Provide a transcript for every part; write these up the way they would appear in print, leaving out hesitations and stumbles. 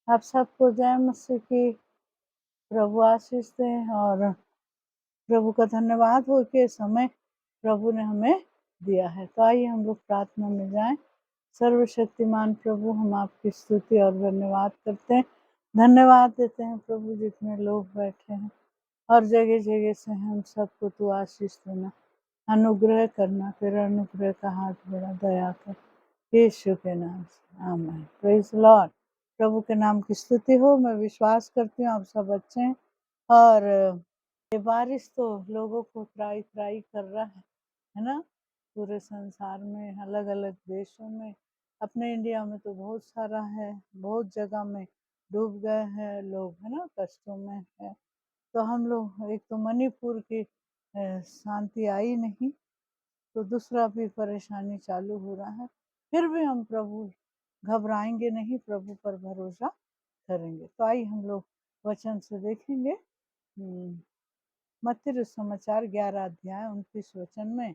आप सबको जय मसीह की प्रभु आशीष दें और प्रभु का धन्यवाद हो कि समय प्रभु ने हमें दिया है। तो आइए हम लोग प्रार्थना में जाएं। सर्वशक्तिमान प्रभु, हम आपकी स्तुति और धन्यवाद करते हैं, धन्यवाद देते हैं प्रभु, जितने लोग बैठे हैं और जगह जगह से हम सबको तू आशीष देना, अनुग्रह करना, तेरा अनुग्रह का हाथ बड़ा दया कर, यीशु के नाम से आमीन। Praise Lord. प्रभु के नाम की स्तुति हो। मैं विश्वास करती हूँ आप सब अच्छे हैं और ये बारिश तो लोगों को त्राही त्राही कर रहा है ना, पूरे संसार में, अलग अलग देशों में। अपने इंडिया में तो बहुत सारा है, बहुत जगह में डूब गए हैं लोग, है ना, कष्टों में है। तो हम लोग, एक तो मणिपुर की शांति आई नहीं, तो दूसरा भी परेशानी चालू हो रहा है। फिर भी हम प्रभु घबराएंगे नहीं, प्रभु पर भरोसा करेंगे। तो आइए हम लोग वचन से देखेंगे। मत्ती समाचार 11 अध्याय 29 वचन में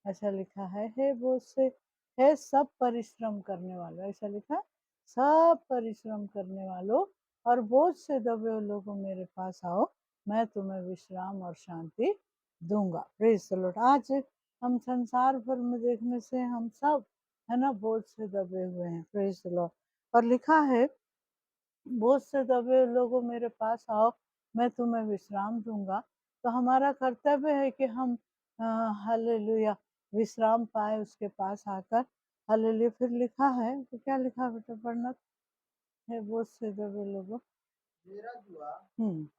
ऐसा लिखा है, हे बोझ से, हे सब परिश्रम करने वालों, ऐसा लिखा है, सब परिश्रम करने वालों और बोझ से दबे हुए लोगों मेरे पास आओ, मैं तुम्हें विश्राम और शांति दूंगा। Praise the Lord. आज हम संसार भर में देखने से हम सब, है ना, बोझ से दबे हुए हैं। Praise the Lord. और लिखा है, बोझ से दबे हुए लोगों मेरे पास आओ, मैं तुम्हें विश्राम दूंगा। तो हमारा कर्तव्य है कि हम हालेलुया विश्राम पाए उसके पास आकर। हालेलुया। फिर लिखा है, तो क्या लिखा बेटा, पढ़ना है। बोझ से दबे लोगों मेरा जुआ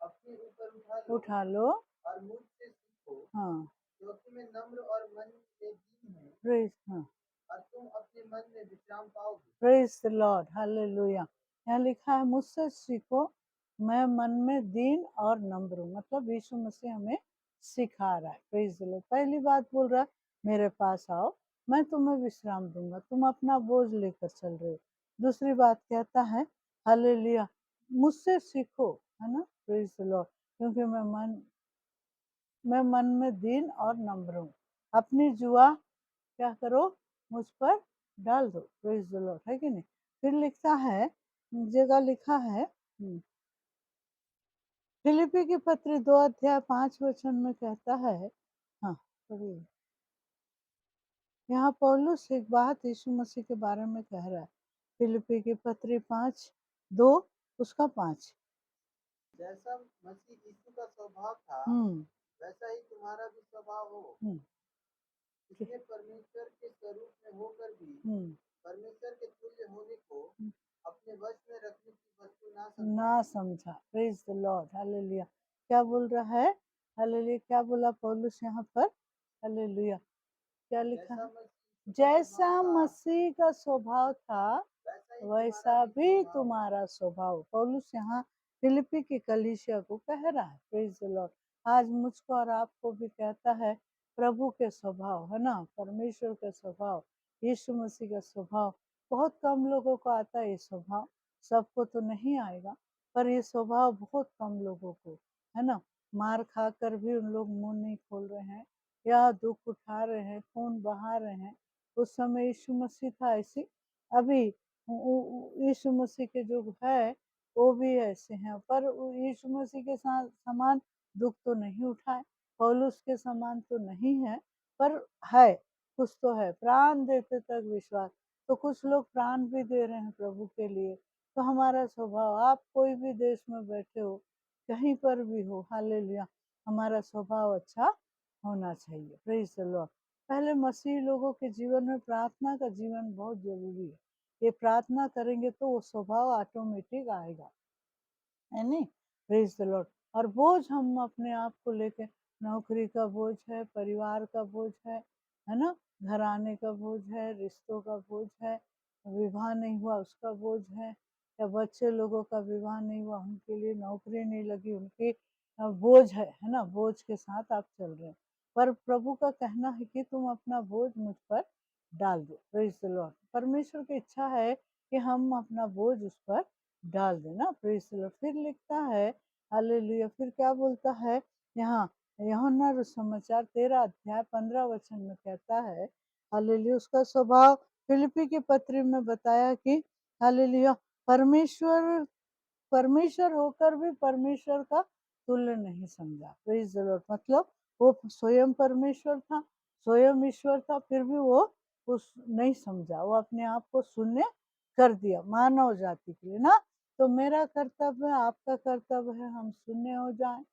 अपने ऊपर उठा लो और मुझसे सीखो, हाँ, क्योंकि मैं नम्र और मन से दीन हूँ। प्रेज, हाँ, और तुम अपने मन में विश्राम पाओगे। Praise the Lord. हालेलुया। यहाँ लिखा है, मुझसे सीखो, मैं मन में दीन और नम्र हूँ। मतलब यीशु मसीह हमें सिखा रहा है। Praise the Lord. पहली बात बोल रहा है, मेरे पास आओ, मैं तुम्हें विश्राम दूंगा। तुम अपना बोझ लेकर चल रहे हो। दूसरी बात कहता है, हालेलुया, मुझसे सीखो, है ना, प्रेज द लॉर्ड, क्योंकि मैं मन में दीन और नम्र हूँ। अपनी जुआ क्या करो, मुझ पर डाल दो। प्रेज द लॉर्ड, है कि नहीं। फिर लिखता है, जगह लिखा है, फिलिपी की पत्री 2 अध्याय 5 वचन में कहता है, हाँ पढ़िए। यहाँ पौलुस एक बात यीशु मसीह के बारे में कह रहा है। फिलिपी की पत्री 5:2 उसका 5, जैसा मसीह यीशु का स्वभाव था वैसा ही तुम्हारा भी स्वभाव हो, इसने परमेश्वर के स्वरूप में होकर भी परमेश्वर के तुल्य होने को अपने वश में रखने की वस्तु ना समझा। Praise the Lord. हालेलुया। क्या बोल रहा है, हालेलुया, क्या बोला पौलुस यहाँ पर, हालेलुया, क्या लिखा है, जैसा मसीह का स्वभाव था वैसा भी तुम्हारा स्वभाव। पौलुस यहाँ फिलिपी की कलीसिया को कह रहा है। Praise the Lord. आज मुझको और आपको भी कहता है, प्रभु के स्वभाव, है ना, परमेश्वर के स्वभाव, यीशु मसीह का स्वभाव। बहुत कम लोगों को आता है ये स्वभाव, सबको तो नहीं आएगा, पर ये स्वभाव बहुत कम लोगों को, है ना। मार खाकर भी उन लोग मुंह नहीं खोल रहे हैं, या दुख उठा रहे हैं, खून बहा रहे हैं। उस समय यीशु मसीह था ऐसी, अभी यीशु मसीह के जो है वो भी ऐसे हैं, पर यीशु मसीह के साथ समान दुख तो नहीं उठाए, पौलुस के समान तो नहीं है, पर है, कुछ तो है। प्राण देते तक विश्वास, तो कुछ लोग प्राण भी दे रहे हैं प्रभु के लिए। तो हमारा स्वभाव, आप कोई भी देश में बैठे हो, कहीं पर भी हो, हालेलुया, हमारा स्वभाव अच्छा होना चाहिए। Praise the Lord. पहले मसीह लोगों के जीवन में प्रार्थना का जीवन बहुत जरूरी है। ये प्रार्थना करेंगे तो वो स्वभाव ऑटोमेटिक आएगा, है नहीं। Praise the Lord. और बोझ हम अपने आप को लेके, नौकरी का बोझ है, परिवार का बोझ है ना, घराने का बोझ है, रिश्तों का बोझ है, विवाह नहीं हुआ उसका बोझ है, या बच्चे लोगों का विवाह नहीं हुआ, उनके लिए नौकरी नहीं लगी, उनकी बोझ है ना, बोझ के साथ आप चल रहे हैं। पर प्रभु का कहना है कि तुम अपना बोझ मुझ पर डाल दो। Praise the Lord. परमेश्वर की इच्छा है कि हम अपना बोझ उस पर डाल देना। Praise the Lord. फिर लिखता है, हालेलुया, फिर क्या बोलता है यहाँ, यूहन्ना समाचार 13 अध्याय 15 वचन में कहता है, हालेलुया, उसका स्वभाव फिलिपी के पत्र में बताया कि हालेलुया, परमेश्वर परमेश्वर होकर भी परमेश्वर का तुल्य नहीं समझा। Praise the Lord. मतलब वो स्वयं परमेश्वर था, स्वयं ईश्वर था, फिर भी वो उस नहीं समझा, वो अपने आप को शून्य कर दिया मानव जाति के लिए ना। तो मेरा कर्तव्य है, आपका कर्तव्य है, हम शून्य हो जाएं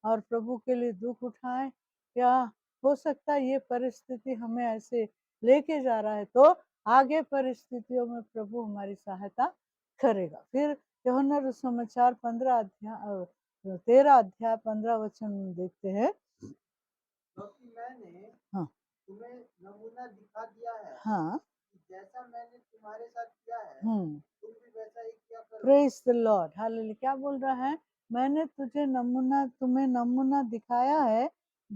और प्रभु के लिए दुख उठाएं। या हो सकता है ये परिस्थिति हमें ऐसे लेके जा रहा है, तो आगे परिस्थितियों में प्रभु हमारी सहायता करेगा। फिर यूहन्ना समाचार 13 अध्याय 15 वचन देखते हैं। क्योंकि मैंने हाँ तुम्हें नमूना दिखा दिया है, हाँ कि जैसा मैंने तुम्हारे साथ किया है तुम भी वैसा ही किया करो। Praise the Lord, hallelujah. क्या बोल रहा है? मैंने तुम्हें नमूना दिखाया है,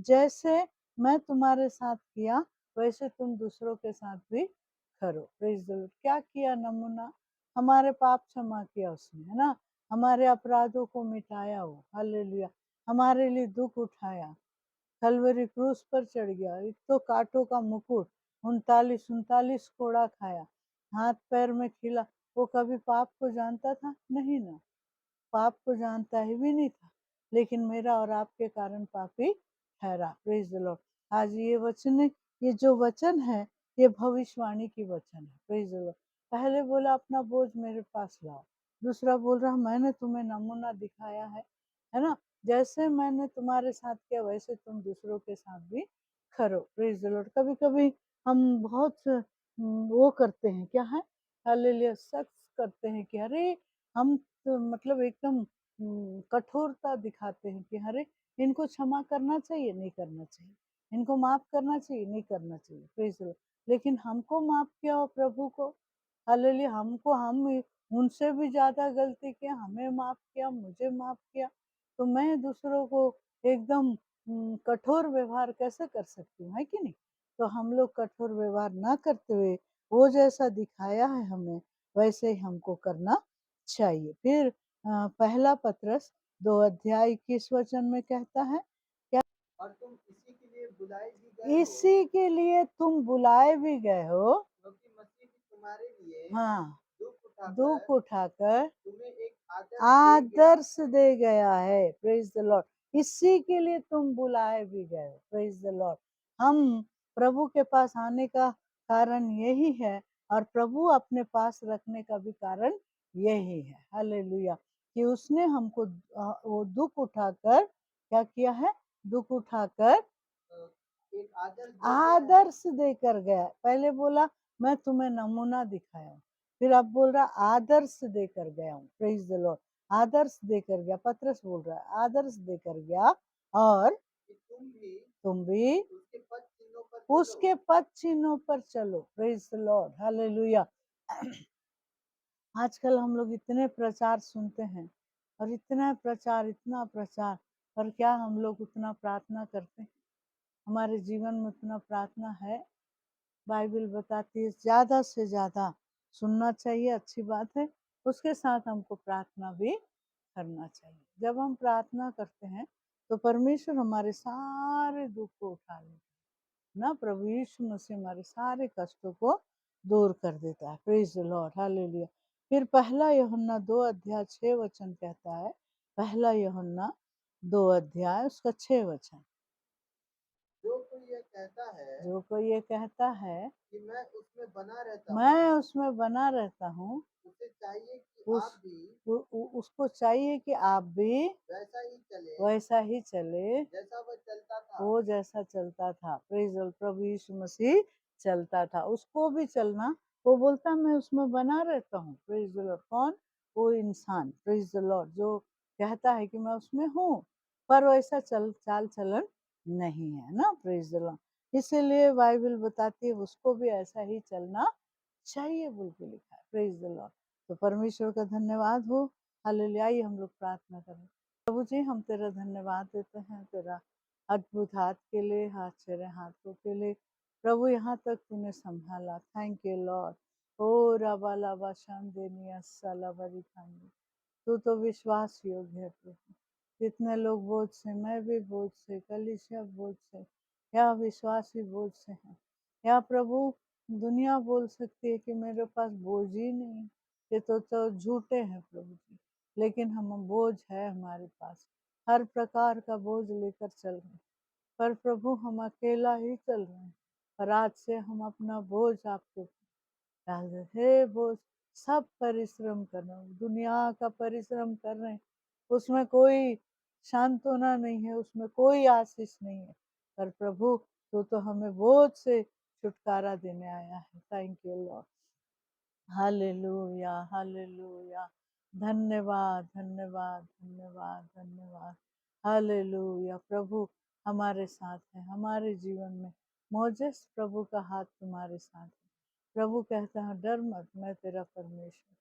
जैसे मैं तुम्हारे साथ किया वैसे तुम दूसरों के साथ भी करो। Praise the Lord. क्या किया नमूना? हमारे पाप क्षमा किया उसने, है ना, हमारे अपराधों को मिटाया वो, हालेलुया, हमारे लिए दुख उठाया, कलवरी क्रूस पर चढ़ गया, एक तो कांटों का मुकुट, 39 कोड़ा खाया, हाथ पैर में खिला। वो कभी पाप को जानता था? नहीं ना, पाप को जानता ही भी नहीं था, लेकिन मेरा और आपके कारण पापी ठहरा। Praise the Lord. आज ये जो वचन है, ये भविष्यवाणी की वचन है। Praise the Lord. पहले बोला अपना बोझ मेरे पास लाओ, दूसरा बोल रहा मैंने तुम्हें नमूना दिखाया है ना, जैसे मैंने तुम्हारे साथ किया वैसे तुम दूसरों के साथ भी करो। Praise the Lord. कभी कभी हम बहुत वो करते हैं, क्या है, हालेलुया, सख्त करते हैं कि अरे हम तो मतलब एकदम कठोरता दिखाते हैं कि अरे इनको क्षमा करना चाहिए, नहीं करना चाहिए, इनको माफ करना चाहिए, नहीं करना चाहिए। Praise the Lord. लेकिन हमको माफ किया हो प्रभु को, हालेलुया, हम उनसे भी ज्यादा गलती किया, हमें माफ किया, मुझे माफ किया, तो मैं दूसरों को एकदम कठोर व्यवहार कैसे कर सकती हूँ, है कि नहीं? तो हम लोग कठोर व्यवहार ना करते हुए वो जैसा दिखाया है हमें वैसे ही हमको करना चाहिए। फिर पहला पत्रस 2 अध्याय 21 वचन में कहता है क्या? और तुम इसी के लिए तुम बुलाए भी गए हो, क्योंकि मसीह भी तुम्हारे लिए हाँ दुख उठाकर तुम्हें एक आदर्श दे गया है। Praise the Lord. इसी के लिए तुम बुलाए भी गए हो। Praise the Lord. हम प्रभु के पास आने का कारण यही है, और प्रभु अपने पास रखने का भी कारण यही है, हालेलुया, कि उसने हमको वो दुख उठाकर क्या किया है, दुख उठाकर एक आदर्श देकर गया। पहले बोला मैं तुम्हें नमूना दिखाया, फिर अब बोल रहा आदर्श देकर गया हूँ। Praise the Lord. आदर्श देकर गया, पत्रस बोल रहा है आदर्श देकर गया, और तुम भी उसके पद चिन्हों पर चलो। Praise the Lord, hallelujah. आजकल हम लोग इतने प्रचार सुनते हैं, और इतना प्रचार, पर क्या हम लोग उतना प्रार्थना करते हैं? हमारे जीवन में उतना प्रार्थना है? बाइबल बताती है ज्यादा से ज्यादा सुनना चाहिए, अच्छी बात है, उसके साथ हमको प्रार्थना भी करना चाहिए। जब हम प्रार्थना करते हैं तो परमेश्वर हमारे सारे दुख को उठा लेता है ना, प्रभु यीशु मसीह हमारे सारे कष्टों को दूर कर देता है। Praise the Lord, hallelujah. फिर पहला यूहन्ना 2 अध्याय 6 वचन कहता है, पहला यूहन्ना 2 अध्याय उसका 6 वचन, जो कोई ये कहता है कि मैं उसमें बना रहता हूँ, उसको चाहिए कि आप भी वैसा ही चले वो जैसा चलता था। Praise the Lord. प्रभु यीशु मसीह चलता था, उसको भी चलना। वो बोलता मैं उसमें बना रहता हूँ। Praise the Lord. कौन? वो इंसान, प्रेज द लॉर्ड, जो कहता है कि मैं उसमें हूँ, पर वैसा चाल चलन नहीं है ना। Praise the Lord. इसीलिए बाइबल बताती है उसको भी ऐसा ही चलना चाहिए बोल के लिखा है। Praise the Lord. तो परमेश्वर का धन्यवाद हो। हालेलुया। आइए हम लोग प्रार्थना करें। प्रभु जी, हम तेरा धन्यवाद देते हैं, तेरा अद्भुत हाथ के लिए, तेरे हाथों के लिए प्रभु, यहाँ तक तूने संभाला। Thank you Lord. ओ रबा लाबा शान देनिया साला बरी खानी, तू तो विश्वास योग्य है प्रभु। जितने लोग बोझ से, मैं भी बोझ से, कलीसिया बोझ से, या विश्वासी बोझ से है, या प्रभु दुनिया बोल सकती है कि मेरे पास बोझ ही नहीं, ये तो झूठे हैं प्रभु जी, लेकिन हम बोझ है हमारे पास, हर प्रकार का बोझ लेकर चल रहे हैं, पर प्रभु हम अकेला ही चल रहे हैं। पर आज से हम अपना बोझ आपके ऊपर डाल दे। हे बोझ, सब परिश्रम कर रहे हैं, दुनिया का परिश्रम कर रहे हैं, उसमें कोई सांत्वना नहीं है, उसमें कोई आशीष नहीं है। पर प्रभु तो हमें बोझ से छुटकारा देने आया है। Thank you Lord. Hallelujah, hallelujah. धन्यवाद, धन्यवाद, धन्यवाद, धन्यवाद। हालेलुया। प्रभु हमारे साथ है, हमारे जीवन में मोजेस प्रभु का हाथ तुम्हारे साथ है। प्रभु कहता है डर मत, मैं तेरा परमेश्वर।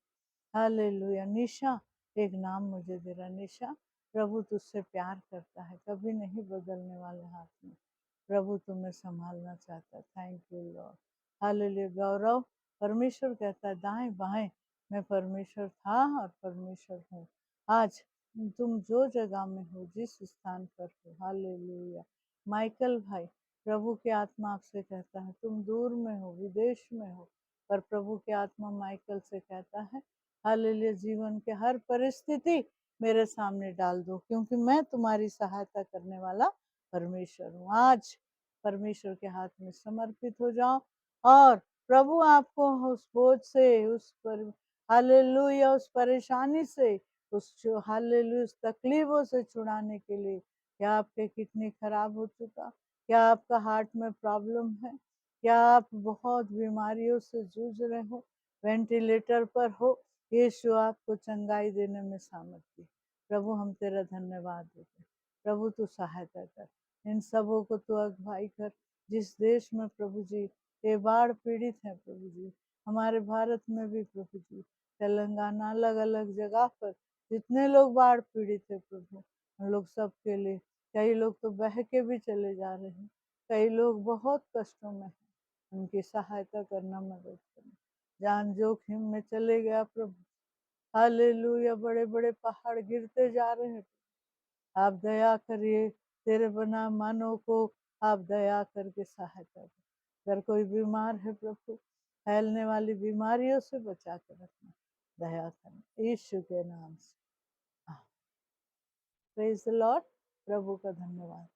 हालेलुया। निशा, एक नाम मुझे दे रहा निशा, प्रभु तुझसे प्यार करता है, कभी नहीं बदलने वाले हाथ में प्रभु तुम्हें संभालना चाहता है। Thank you Lord. हालेलुया। गौरव, परमेश्वर कहता है दाएं बाएं मैं परमेश्वर था और परमेश्वर हूँ। आज तुम जो जगह में हो, जिस स्थान पर हो, हालेलुया। माइकल भाई, प्रभु की आत्मा आपसे कहता है तुम दूर में हो, विदेश में हो, पर प्रभु की आत्मा माइकल से कहता है हालेलुया, जीवन के हर परिस्थिति मेरे सामने डाल दो, क्योंकि मैं तुम्हारी सहायता करने वाला परमेश्वर हूँ। आज परमेश्वर के हाथ में समर्पित हो जाओ और प्रभु आपको उस बोझ से, उस पर हालेलुया, उस परेशानी से, उस हालेलुया, उस तकलीफों से छुड़ाने के लिए। क्या आपके किडनी खराब हो चुका, क्या आपका हार्ट में प्रॉब्लम है, क्या आप बहुत बीमारियों से जूझ रहे हो, वेंटिलेटर पर हो, यीशु आपको चंगाई देने में सामर्थ्य। प्रभु हम तेरा धन्यवाद देते, प्रभु तू सहायता कर, इन सबों को तू अगुवाई कर, जिस देश में प्रभु जी ये बाढ़ पीड़ित है प्रभु जी, हमारे भारत में भी प्रभु जी, तेलंगाना, अलग अलग जगह पर जितने लोग बाढ़ पीड़ित है प्रभु, हम लोग सबके लिए, कई लोग तो बह के भी चले जा रहे हैं, कई लोग बहुत कष्टों में हैं, उनकी सहायता करना, मदद करना। जान जोखिम में चले गया प्रभु, हालेलुया, बड़े बड़े पहाड़ गिरते जा रहे हैं, आप दया करिए, तेरे बना मानव को आप दया करके सहायता करें। अगर कोई बीमार है प्रभु, फैलने वाली बीमारियों से बचा कर रखना, दया करना, यीशु के नाम से। Praise the Lord. प्रभु का धन्यवाद।